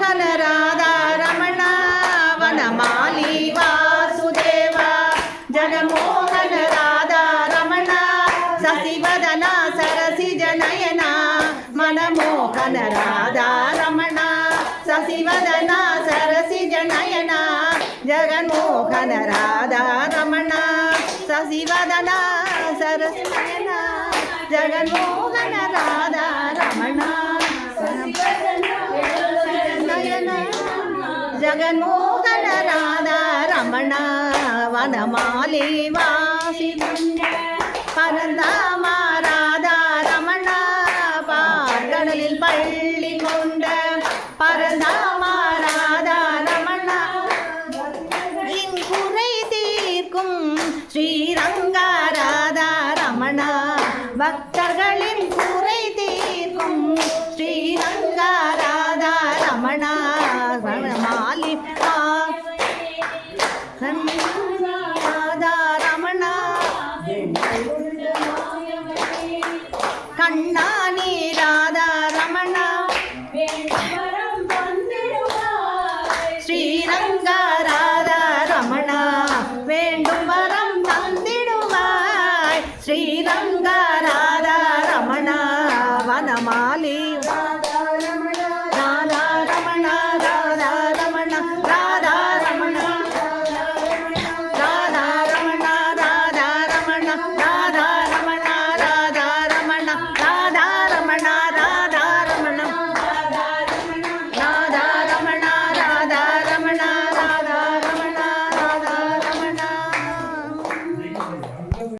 ಜಗನ್ಮೋಹನ ರಾಧಾ ರಮಣ ವನಮಾಲಿ ವಾಸುದೇವ ಜಗನ್ಮೋಹನ ರಾಧಾ ರಮಣ ಸಸಿವದನ ಸರಸಿಜ ನಯನ ಮನಮೋಹನ ರಾಧಾ ರಮಣ ಸಸಿವದನ ಸರಸಿಜ ನಯನ ಜಗನ್ಮೋಹನ ರಾಧಾ ರಮಣ ಸಸಿವದನ ಸರಸಿಜ ನಯನ ಜಗನ್ಮೋಹನ ರಾಧಾ ರಮಣ ಜಗನ್ಮೋಹನ ರಾಧಾ ರಮಣ ವನಮಾಲಿ ವಾಸಿ பரந்தாம ராதா ரமணா பார்கடலில் பள்ளி கொண்ட பரந்தாம ராதா ரமணா என் குறை தீர்க்கும் ஸ்ரீரங்கா ராதா ரமணா பக்தர்களின் குறை தீர்க்கும் ஸ்ரீரங்கா ராதா ரமணா வனமாலி ராதா ரமணா கண்ணானி ராதா ரமணா ஸ்ரீரங்கா ராதா ரமணா வேண்டும் வரம் தந்திடுவாய் ஸ்ரீரங்கா ராதா ரமணா வனமாலி